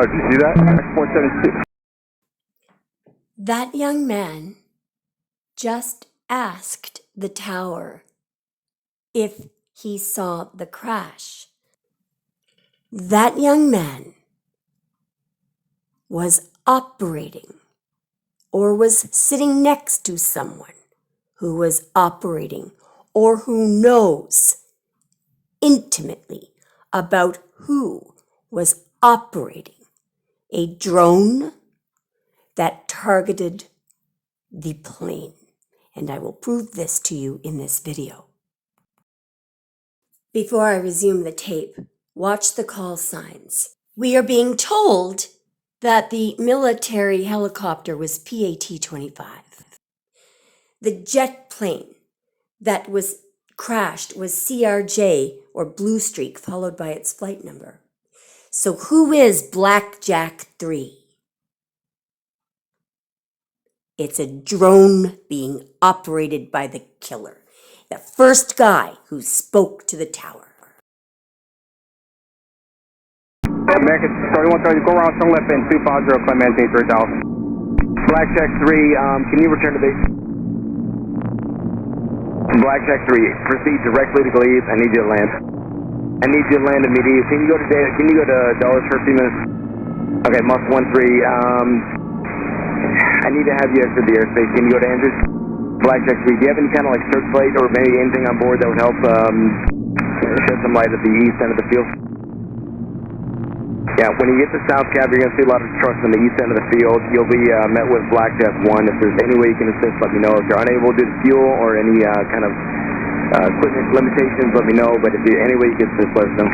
Oh, did you see that? 472. That young man just asked the tower if he saw the crash. That young man was operating or was sitting next to someone who was operating or who knows intimately about who was operating a drone that targeted the plane. And I will prove this to you in this video. Before I resume the tape, watch the call signs. We are being told that the military helicopter was PAT-25. The jet plane that was crashed was CRJ or Blue Streak, followed by its flight number. So who is Blackjack 3? It's a drone being operated by the killer, the first guy who spoke to the tower. American 3130, go around turn left in 250, climb maintain 3000. Blackjack 3, can you return to base? Blackjack 3, proceed directly to Glebe. I need you to land. I need you to land immediately. Can you go to Dollars for a few minutes? Okay, Muff 13, I need to have you exit the airspace. Can you go to Andrews? Blackjack 3, do you have any kind of like search light or maybe anything on board that would help shed some light at the east end of the field? Yeah, when you get to South Cab, you're going to see a lot of trucks on the east end of the field. You'll be met with Blackjack 1. If there's any way you can assist, let me know. If you're unable to do the fuel or any kind of equipment limitations, let me know. But if there's any way you can assist, let us know.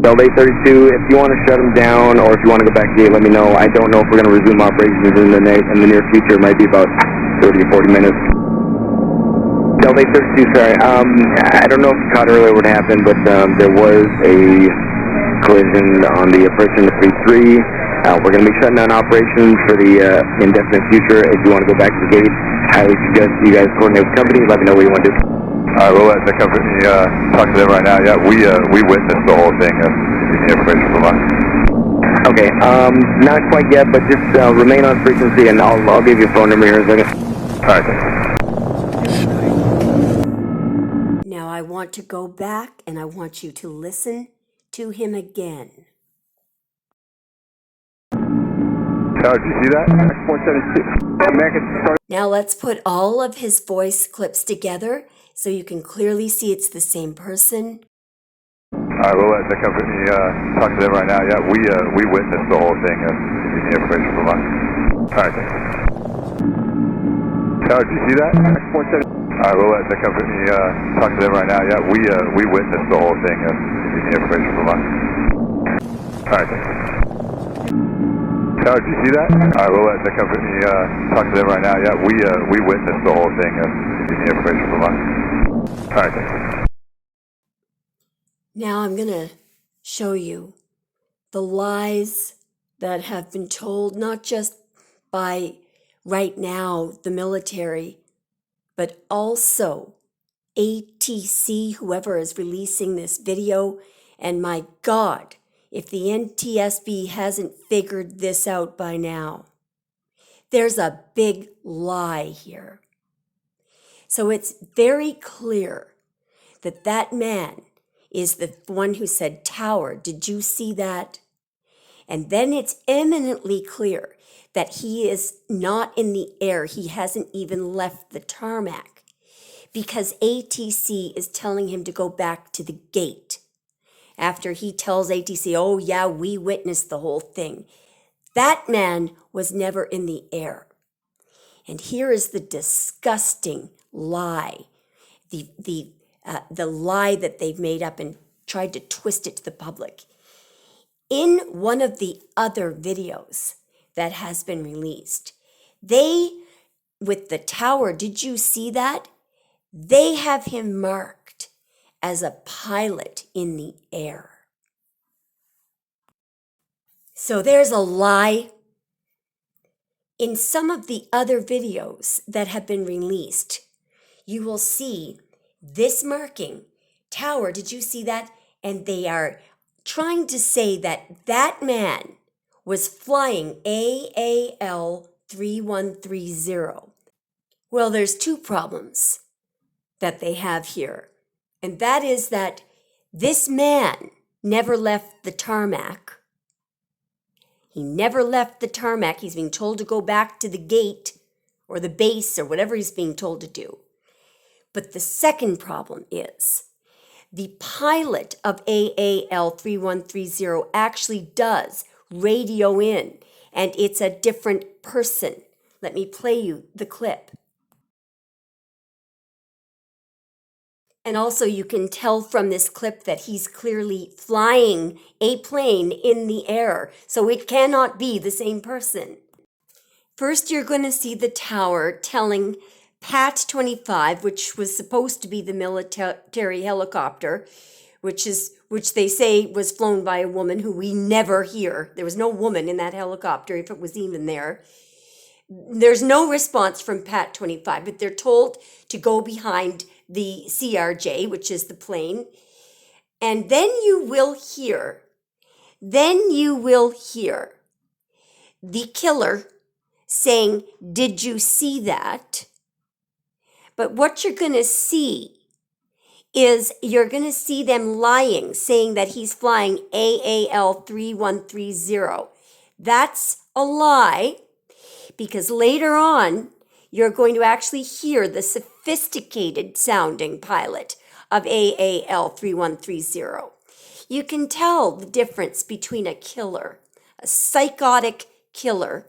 Delta 832, if you want to shut them down or if you want to go back to gate, let me know. I don't know if we're going to resume operations in the near future. It might be about 30 or 40 minutes. Delta 832, sorry. I don't know if you caught earlier what happened, but there was a collision on the approach into 33. We're going to be shutting down operations for the indefinite future. If you want to go back to the gate, highly suggest you guys coordinate with the company. Let me know what you want to do. Alright, we'll let the company talk to them right now. Yeah, we witnessed the whole thing. Information from us. Okay, not quite yet, but just remain on frequency, and I'll give you a phone number here in a second. Alright, thanks. Now I want to go back and I want you to listen to him again. Oh, did you see that? 472. American. Now let's put all of his voice clips together so you can clearly see it's the same person. Alright, we'll let the company talk to them right now. Yeah, we witnessed the whole thing. Information from us. Alright, thanks. Oh, did you see that? 472. Alright, we'll let the company talk to them right now. Yeah, we witnessed the whole thing. Information from us. Alright, thanks. Oh, did you see that? Alright, we'll let the company talk to them right now. Yeah, we witnessed the whole thing. Information from us. Alright, thanks. Now I'm going to show you the lies that have been told, not just by right now the military, but also ATC, whoever is releasing this video. And my God, if the NTSB hasn't figured this out by now, there's a big lie here. So it's very clear that that man is the one who said, "Tower, did you see that?" And then it's eminently clear that he is not in the air. He hasn't even left the tarmac because ATC is telling him to go back to the gate after he tells ATC, "Oh yeah, we witnessed the whole thing." That man was never in the air. And here is the disgusting lie, the lie that they've made up and tried to twist it to the public. In one of the other videos that has been released, with the tower, did you see that? They have him marked as a pilot in the air. So there's a lie. In some of the other videos that have been released, you will see this marking, tower, did you see that? And they are trying to say that that man was flying AAL 3130. Well, there's two problems that they have here. And that is that this man never left the tarmac. He never left the tarmac. He's being told to go back to the gate or the base or whatever he's being told to do. But the second problem is the pilot of AAL 3130 actually does radio in, and it's a different person. Let me play you the clip. And also you can tell from this clip that he's clearly flying a plane in the air, so it cannot be the same person. First, you're going to see the tower telling Pat 25, which was supposed to be the military helicopter, which they say was flown by a woman who we never hear. There was no woman in that helicopter, if it was even there. There's no response from Pat 25, but they're told to go behind the CRJ, which is the plane. And then you will hear the killer saying, "Did you see that?" But what you're going to see is you're going to see them lying, saying that he's flying AAL 3130. That's a lie, because later on, you're going to actually hear the sophisticated sounding pilot of AAL 3130. You can tell the difference between a killer, a psychotic killer,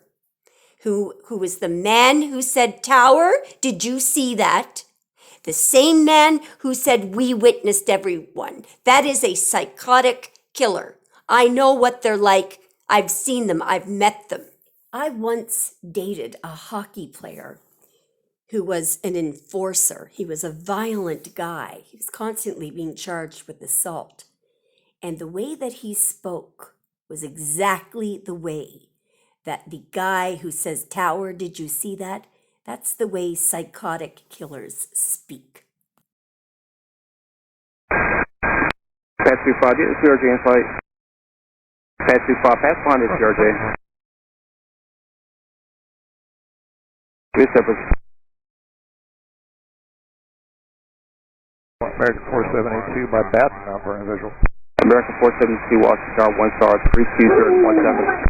who was the man who said, "Tower, did you see that?" The same man who said, "We witnessed everyone." That is a psychotic killer. I know what they're like. I've seen them. I've met them. I once dated a hockey player who was an enforcer. He was a violent guy. He was constantly being charged with assault. And the way that he spoke was exactly the way that the guy who says, "Tower, did you see that?" That's the way psychotic killers speak. Pat 25, get the CRJ in flight. Pat 25, pass behind the CRJ. Good separate. American 4782 by Baton now for individual. American 472, Washington Star, 1 star, 32017.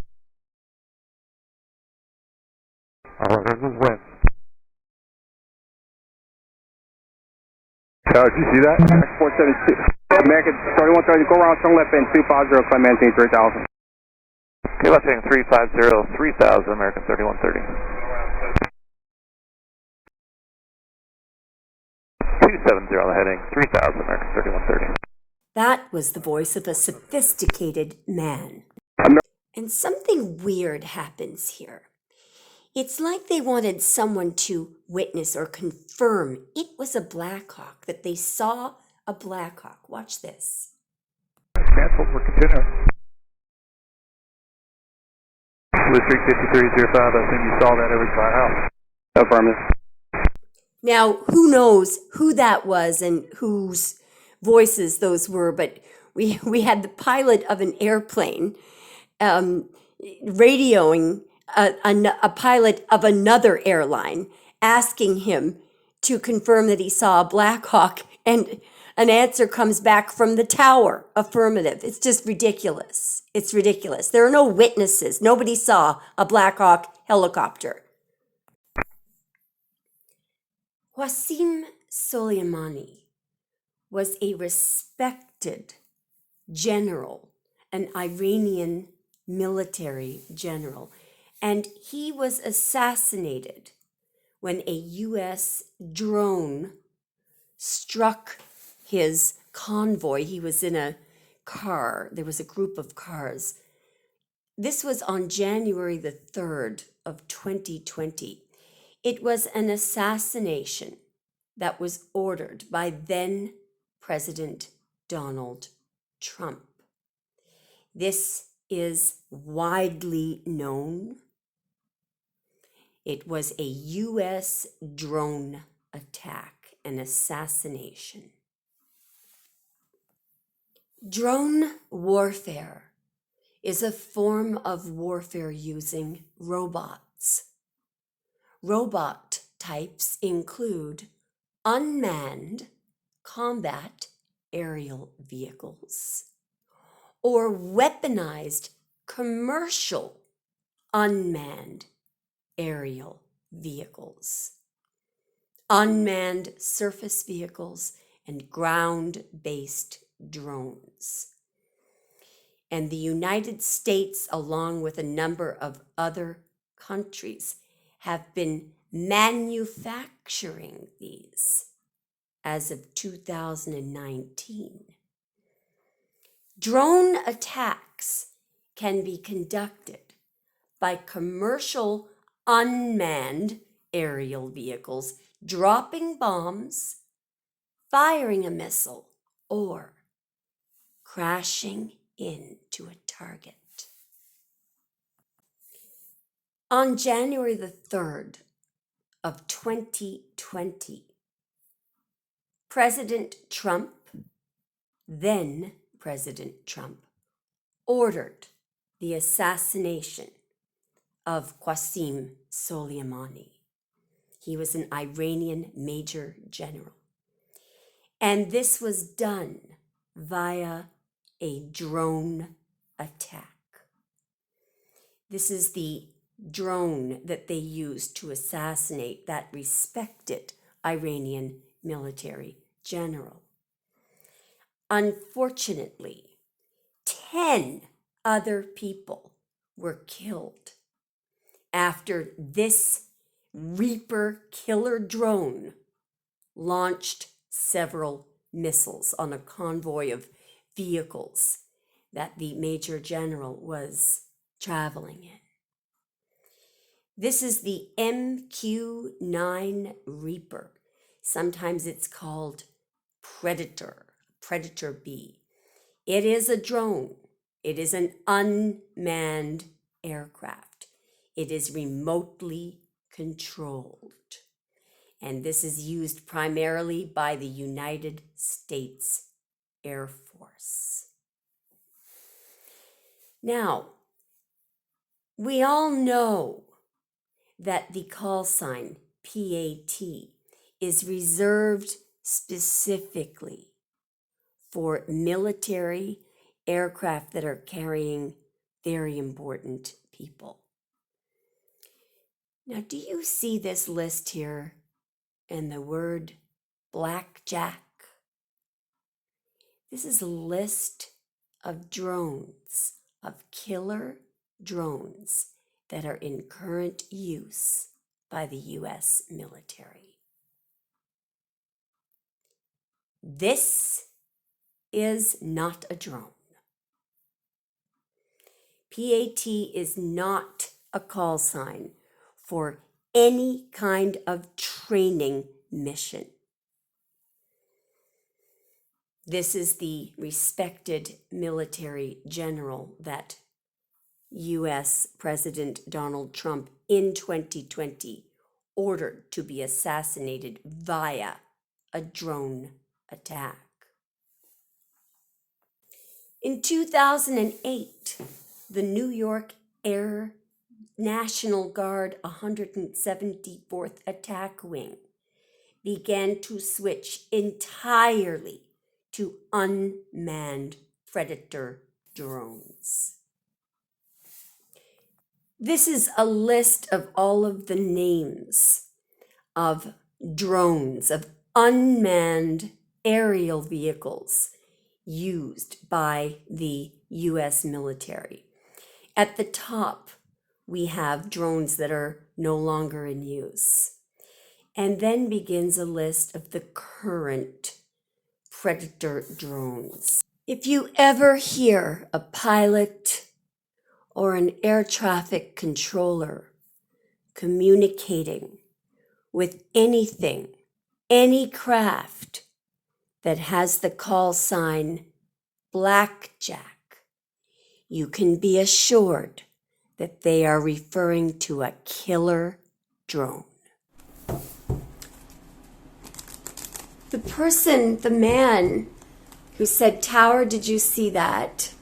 Alright, this is Win. Did you see that? American 472. American 3130, go around, turn left end 250, climb maintain 3000. Okay, left heading 350, 3000, American 3130. 270 on the heading 3000, American 3130. That was the voice of a sophisticated man. And something weird happens here. It's like they wanted someone to witness or confirm it was a Blackhawk, that they saw a Blackhawk. Watch this. Cancel, we're continuing. Blue Streak 5305, I assume you saw that over to my house. Affirmative. Now, who knows who that was and whose voices those were, but we had the pilot of an airplane radioing a pilot of another airline, asking him to confirm that he saw a Blackhawk, and an answer comes back from the tower, affirmative. It's just ridiculous. It's ridiculous. There are no witnesses. Nobody saw a Blackhawk helicopter. Qasem Soleimani was a respected general, an Iranian military general, and he was assassinated when a U.S. drone struck his convoy. He was in a car. There was a group of cars. This was on January the 3rd of 2020. It was an assassination that was ordered by then President Donald Trump. This is widely known. It was a U.S. drone attack, an assassination. Drone warfare is a form of warfare using robots. Robot types include unmanned combat aerial vehicles or weaponized commercial unmanned aerial vehicles, unmanned surface vehicles, and ground-based drones. And the United States, along with a number of other countries, have been manufacturing these as of 2019. Drone attacks can be conducted by commercial unmanned aerial vehicles dropping bombs, firing a missile, or crashing into a target. On January the 3rd of 2020, President Trump, then President Trump, ordered the assassination of Qasem Soleimani. He was an Iranian major general. And this was done via a drone attack. This is the drone that they used to assassinate that respected Iranian military general. Unfortunately, 10 other people were killed after this Reaper killer drone launched several missiles on a convoy of vehicles that the Major General was traveling in. This is the MQ-9 Reaper. Sometimes it's called Predator B. It is a drone. It is an unmanned aircraft. It is remotely controlled. And this is used primarily by the United States Air Force. Now, we all know that the call sign PAT is reserved specifically for military aircraft that are carrying very important people. Now, do you see this list here and the word Blackjack? This is a list of drones, of killer drones that are in current use by the U.S. military. This is not a drone. PAT is not a call sign for any kind of training mission. This is the respected military general that U.S. President Donald Trump in 2020 ordered to be assassinated via a drone attack. In 2008, the New York Air National Guard 174th Attack Wing began to switch entirely to unmanned Predator drones. This is a list of all of the names of drones, of unmanned aerial vehicles used by the U.S. military. At the top, we have drones that are no longer in use. And then begins a list of the current Predator drones. If you ever hear a pilot or an air traffic controller communicating with anything, any craft that has the call sign Blackjack, you can be assured that they are referring to a killer drone. The person, the man who said, "Tower, did you see that?"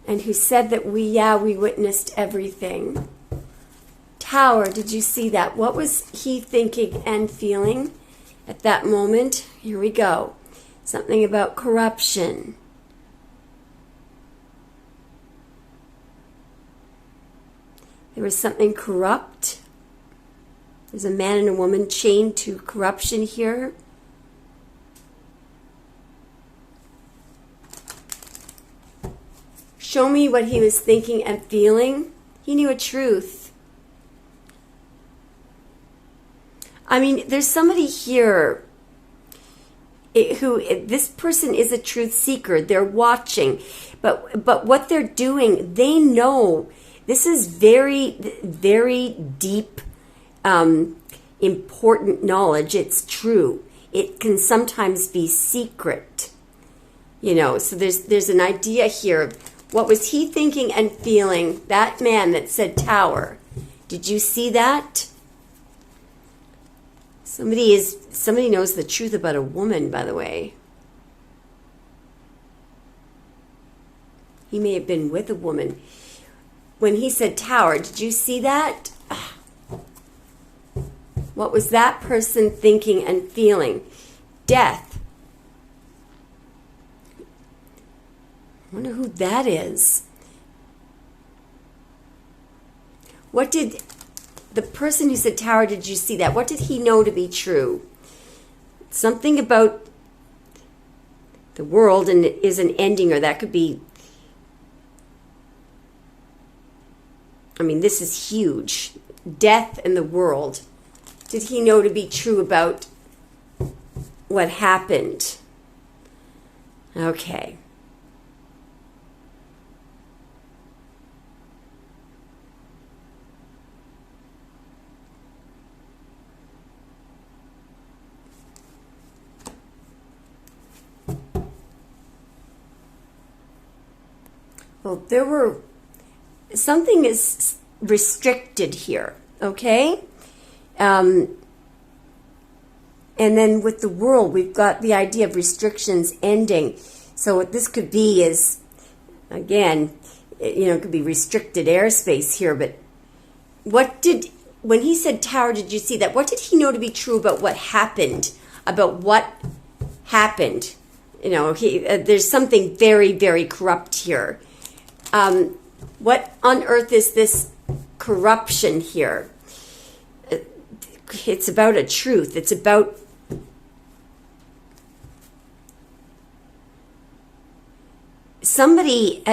And who said that we witnessed everything. Tower, did you see that? What was he thinking and feeling at that moment? Here we go. Something about corruption. There was something corrupt. There's a man and a woman chained to corruption here. Show me what he was thinking and feeling. He knew a truth. I mean, there's somebody here who, this person is a truth seeker. They're watching. But what they're doing, they know this is very, very deep, important knowledge. It's true. It can sometimes be secret. You know, so there's an idea here. What was he thinking and feeling? That man that said tower. Did you see that? Somebody knows the truth about a woman, by the way. He may have been with a woman. When he said tower, did you see that? What was that person thinking and feeling? Death. I wonder who that is. What did the person who said tower, did you see that? What did he know to be true? Something about the world and it is an ending, or that could be, I mean, this is huge. Death and the world. Did he know to be true about what happened? Okay. Well, something is restricted here, okay? And then with the world, we've got the idea of restrictions ending. So what this could be is, again, it could be restricted airspace here, but when he said tower, did you see that? What did he know to be true about what happened? About what happened? There's something very, very corrupt here. What on earth is this corruption here? It's about a truth. It's about somebody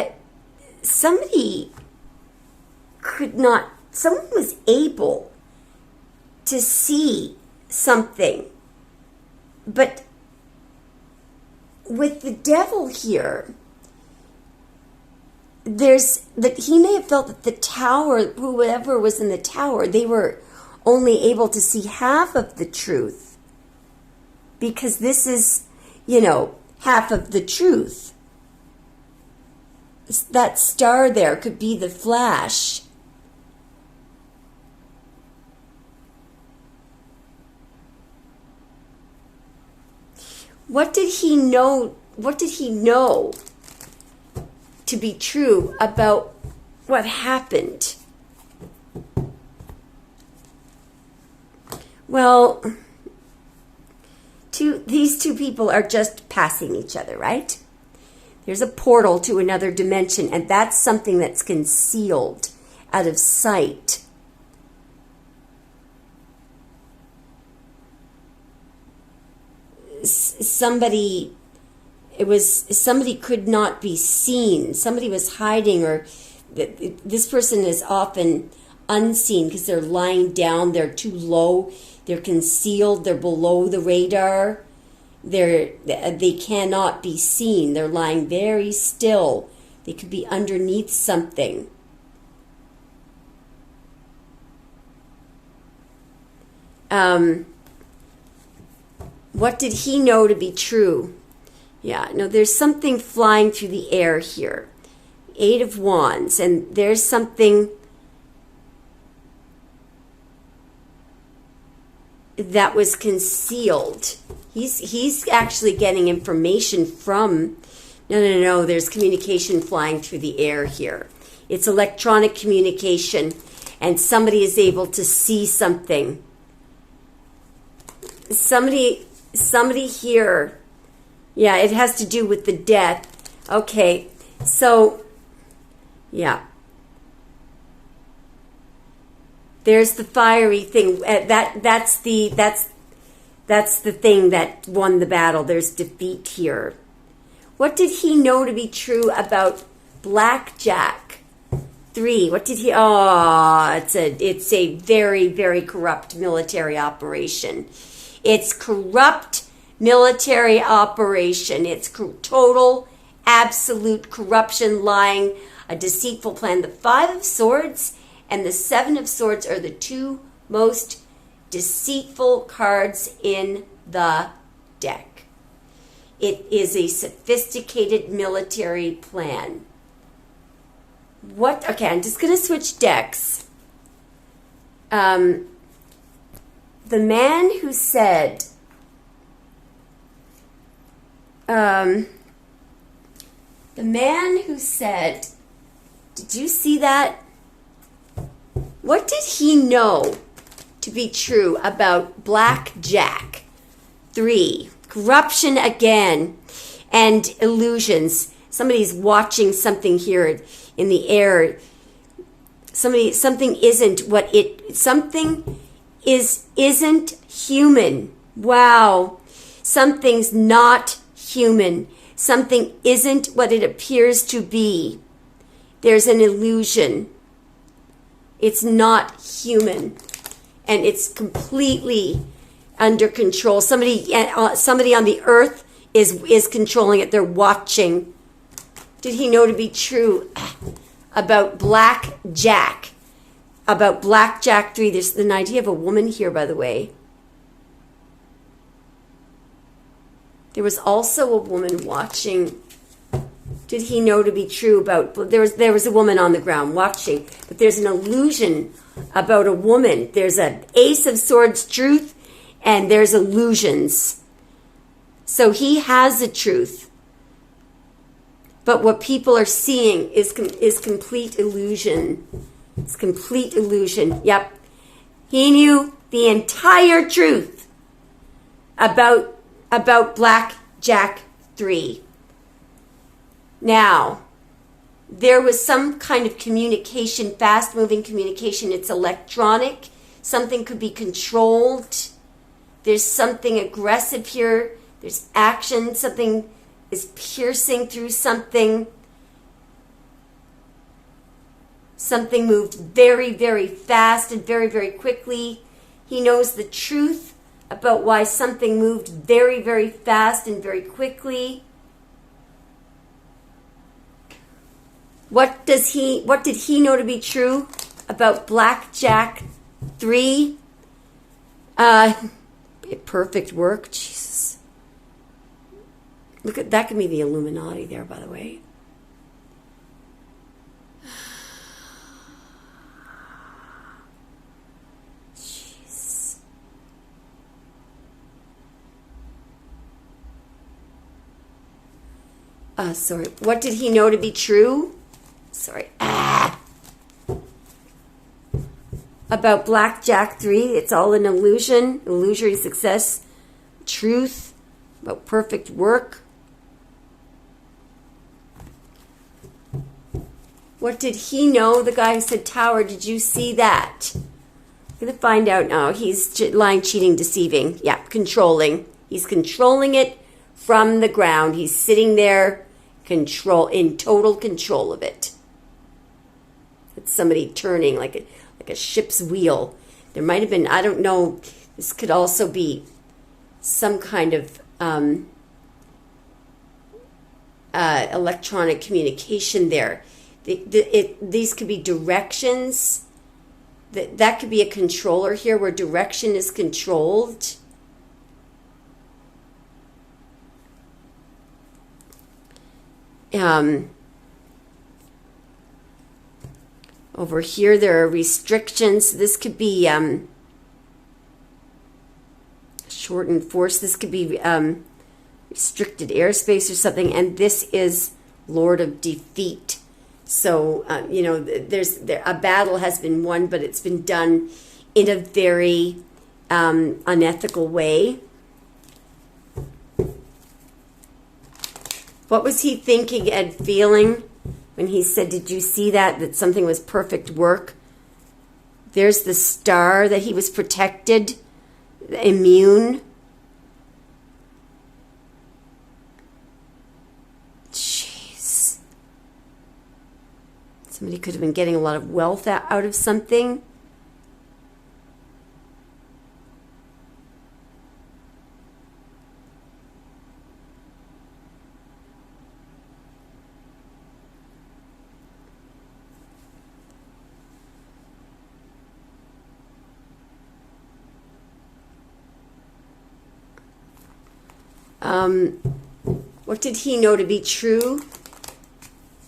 someone was able to see something, but with the devil here, he may have felt that the tower, whoever was in the tower, they were only able to see half of the truth, because this is, half of the truth. That star there could be the flash. What did he know? What did he know to be true about what happened? Well, these two people are just passing each other, right? There's a portal to another dimension, and that's something that's concealed, out of sight. Somebody could not be seen. Somebody was hiding, or this person is often unseen because they're lying down, they're too low, they're concealed, they're below the radar. They cannot be seen. They're lying very still. They could be underneath something. What did he know to be true? Yeah, no, there's something flying through the air here. 8 of Wands, and there's something. that was concealed. He's actually getting information from, no, there's communication flying through the air here. It's electronic communication, and somebody is able to see something. Somebody here, yeah, it has to do with the death. Okay, so, yeah. There's the fiery thing. That's the thing that won the battle. There's defeat here. What did he know to be true about Blackjack 3? What did he? Oh, it's a very, very corrupt military operation. It's corrupt military operation. It's total, absolute corruption, lying, a deceitful plan. The 5 of Swords and the 7 of Swords are the two most deceitful cards in the deck. It is a sophisticated military plan. What? Okay, I'm just going to switch decks. The man who said, did you see that? What did he know to be true about Blackjack 3? Corruption again and illusions. Somebody's watching something here in the air. Something isn't human. Wow. Something's not human. Something isn't what it appears to be. There's an illusion. It's not human, and it's completely under control. Somebody on the earth is controlling it. They're watching. Did he know to be true about Blackjack? About Blackjack 3. There's an idea of a woman here, by the way. There was also a woman watching. Did he know to be true about, there was a woman on the ground watching, but there's an illusion about a woman. There's an Ace of Swords truth, and there's illusions. So he has the truth. But what people are seeing is complete illusion. It's complete illusion. Yep. He knew the entire truth about Blackjack 3. Now, there was some kind of communication, fast-moving communication. It's electronic. Something could be controlled. There's something aggressive here. There's action. Something is piercing through something. Something moved very, very fast and very, very quickly. He knows the truth about why something moved very, very fast and very quickly. What did he know to be true about Blackjack 3? Perfect work. Jesus. Look at that, could be the Illuminati there, by the way. Jeez. Sorry. What did he know to be true? Sorry. About Blackjack 3, it's all an illusion, illusory success, truth, about perfect work. What did he know? The guy who said tower, did you see that? I'm going to find out now. He's lying, cheating, deceiving. Yeah, controlling. He's controlling it from the ground. He's sitting there in total control of it. It's somebody turning like a ship's wheel. There might have been, I don't know, this could also be some kind of electronic communication there. These could be directions. That could be a controller here where direction is controlled. Over here, there are restrictions. This could be shortened force. This could be restricted airspace or something. And this is Lord of Defeat. So, you know, a battle has been won, but it's been done in a very unethical way. What was he thinking and feeling when he said, did you see that something was perfect work? There's the star that he was protected, immune. Jeez. Somebody could have been getting a lot of wealth out of something. What did he know to be true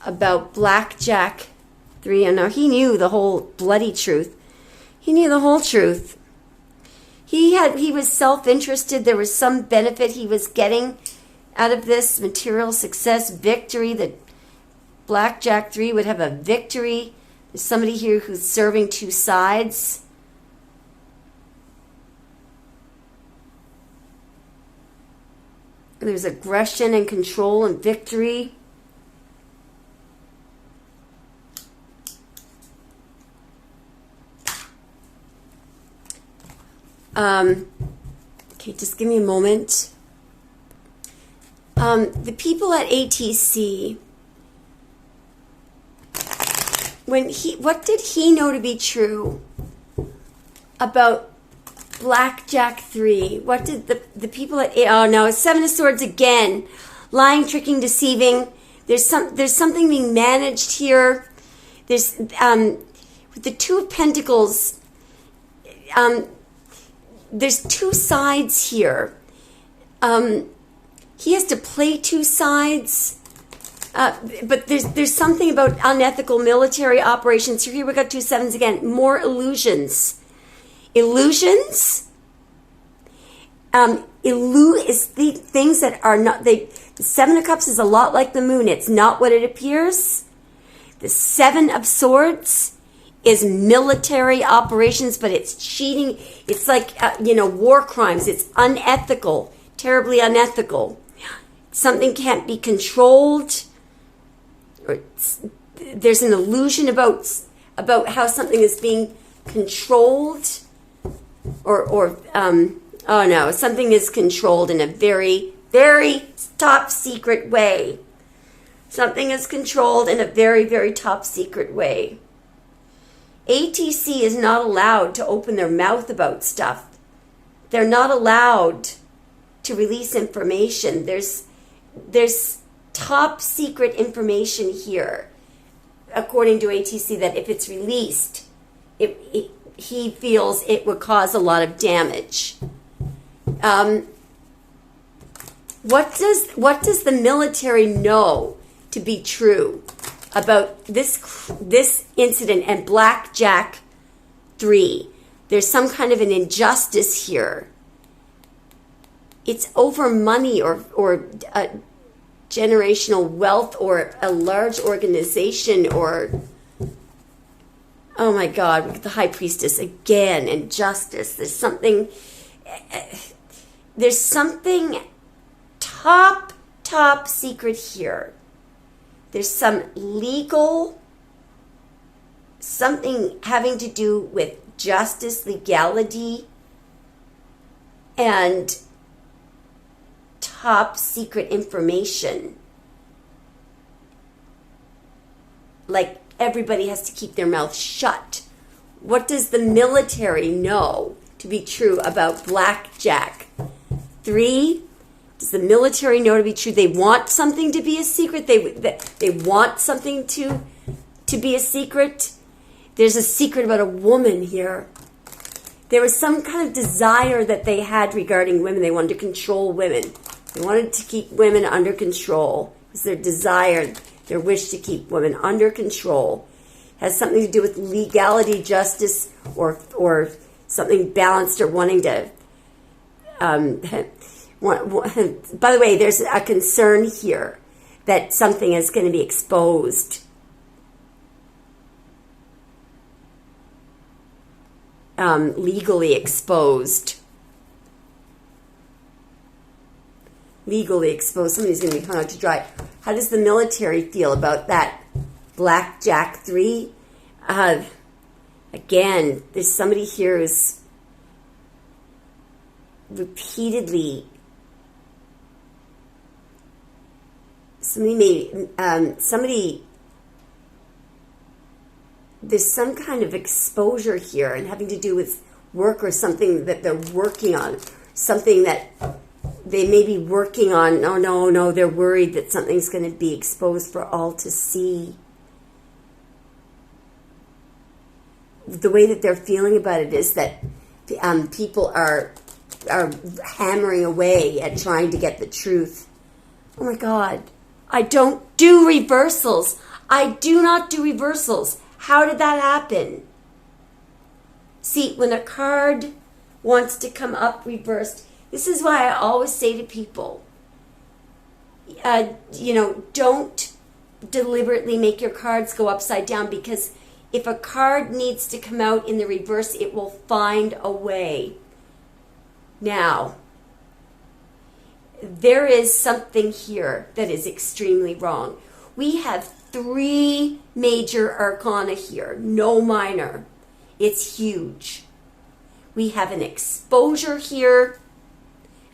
about Blackjack 3? And now he knew the whole bloody truth. He knew the whole truth. He was self-interested. There was some benefit he was getting out of this material success, victory, that Blackjack 3 would have a victory. There's somebody here who's serving two sides. There's aggression and control and victory. Okay, just give me a moment. The people at ATC, what did he know to be true about Blackjack 3? What did the people at it's Seven of Swords again. Lying, tricking, deceiving. There's something being managed here. There's with the Two of Pentacles, there's two sides here. He has to play two sides. But there's something about unethical military operations. Here we got two sevens again. More illusions. Illusions is the things that are not. The Seven of Cups is a lot like the moon. It's not what it appears. The Seven of Swords is military operations, but it's cheating. It's like war crimes. It's unethical, terribly unethical. Something can't be controlled. There's an illusion about how something is being controlled. Something is controlled in a very, very top secret way. Something is controlled in a very, very top secret way. ATC is not allowed to open their mouth about stuff. They're not allowed to release information. There's top secret information here, according to ATC, that if it's released, he feels it would cause a lot of damage. What does the military know to be true about this incident and Blackjack 3? There's some kind of an injustice here. It's over money or generational wealth or a large organization or... Oh my God, look at the High Priestess again, and justice. There's something top secret here. There's some legal, something having to do with justice, legality, and top secret information. Like, everybody has to keep their mouth shut. What does the military know to be true about Blackjack 3? Does the military know to be true? They want something to be a secret. They want something to be a secret. There's a secret about a woman here. There was some kind of desire that they had regarding women. They wanted to control women. They wanted to keep women under control. It was their desire, their wish to keep women under control. It has something to do with legality, justice, or something balanced, or wanting to By the way, there's a concern here that something is going to be exposed. Legally exposed. Legally exposed. Somebody's going to be hung out to dry. How does the military feel about that? Blackjack 3? Again, there's somebody here who's repeatedly... There's some kind of exposure here and having to do with work or something that they're working on. Something that they may be working on. Oh, no, they're worried that something's going to be exposed for all to see. The way that they're feeling about it is that people are hammering away at trying to get the truth. Oh, my God. I don't do reversals. I do not do reversals. How did that happen? See, when a card wants to come up reversed, this is why I always say to people, don't deliberately make your cards go upside down, because if a card needs to come out in the reverse, it will find a way. Now, there is something here that is extremely wrong. We have 3 major arcana here, no minor. It's huge. We have an exposure here,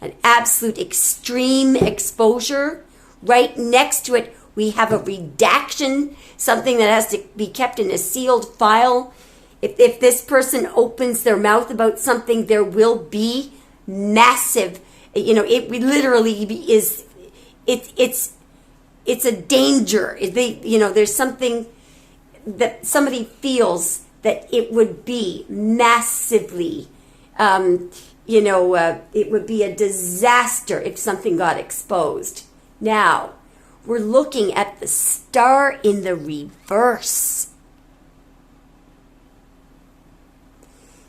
an absolute extreme exposure. Right next to it, we have a redaction, something that has to be kept in a sealed file. If this person opens their mouth about something, there will be massive, it literally is, it's a danger. There's something that somebody feels that it would be massively, it would be a disaster if something got exposed. Now, we're looking at the star in the reverse.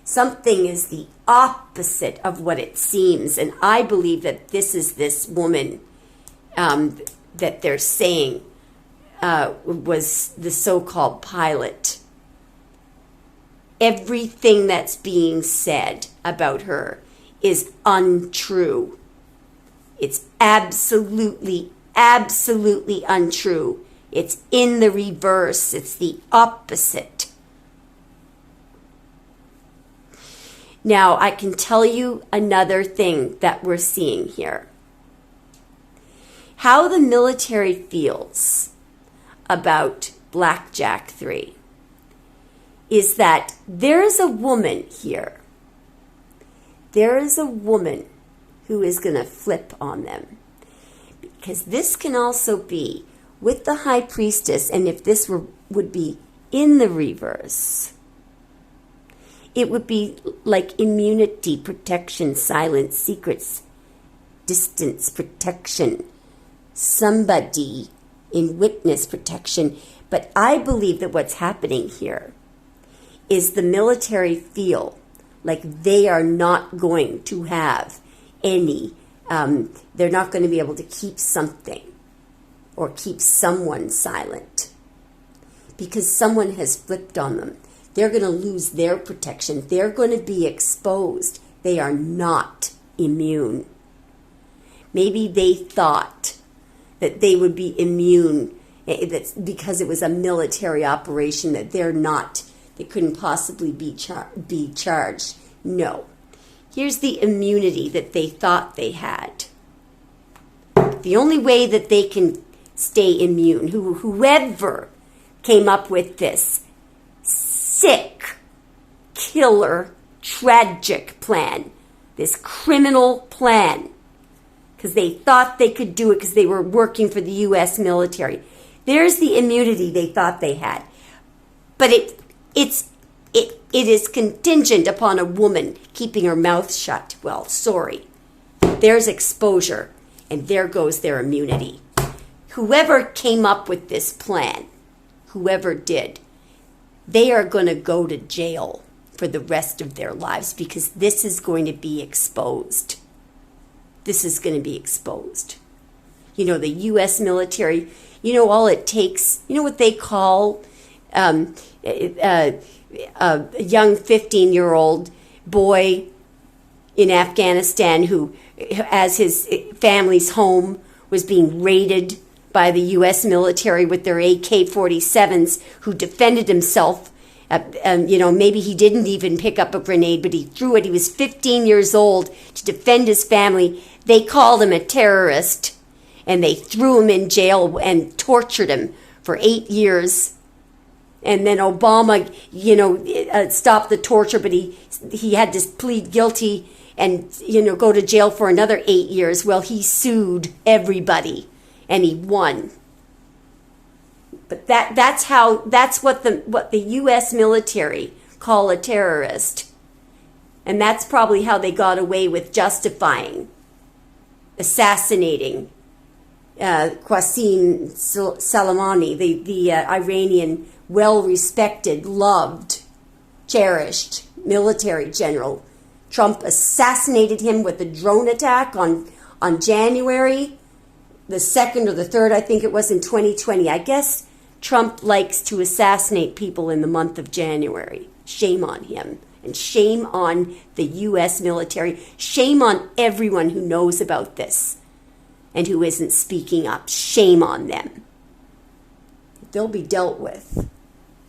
Something is the opposite of what it seems. And I believe that this is this woman that they're saying was the so-called pilot. Everything that's being said about her is untrue. It's absolutely untrue. It's in the reverse. It's the opposite. Now, I can tell you another thing that we're seeing here. How the military feels about Blackjack 3 is that there is a woman here. There is a woman who is going to flip on them. Because this can also be with the High Priestess, and if this would be in the reverse, it would be like immunity, protection, silence, secrets, distance, protection, somebody in witness protection. But I believe that what's happening here is the military feel like they are not going to have any, they're not going to be able to keep something or keep someone silent because someone has flipped on them. They're going to lose their protection. They're going to be exposed. They are not immune. Maybe they thought that they would be immune because it was a military operation, that they're not, they couldn't possibly be charged. No. Here's the immunity that they thought they had. The only way that they can stay immune, whoever came up with this sick, killer, tragic plan, this criminal plan, because they thought they could do it because they were working for the U.S. military. There's the immunity they thought they had. But it is contingent upon a woman keeping her mouth shut. Well, sorry. There's exposure, and there goes their immunity. Whoever came up with this plan, whoever did, they are going to go to jail for the rest of their lives because this is going to be exposed. this is going to be exposed. You know, the U.S. military, you know, all it takes, you know what they call a young 15-year-old boy in Afghanistan who, as his family's home was being raided by the U.S. military with their AK-47s, who defended himself. You know, maybe he didn't even pick up a grenade, but he threw it. He was 15 years old to defend his family. They called him a terrorist, and they threw him in jail and tortured him for 8 years. And then Obama, you know, stopped the torture, but he had to plead guilty and, you know, go to jail for another 8 years. Well, he sued everybody, and he won. But that's what the U.S. military call a terrorist, and that's probably how they got away with justifying assassinating Qasem Soleimani, the Iranian, well-respected, loved, cherished military general. Trump assassinated him with a drone attack on January the 2nd or the 3rd, I think it was, in 2020. I guess Trump likes to assassinate people in the month of January. Shame on him. And shame on the U.S. military. Shame on everyone who knows about this and who isn't speaking up. Shame on them. They'll be dealt with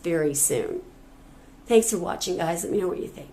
very soon. Thanks for watching, guys. Let me know what you think.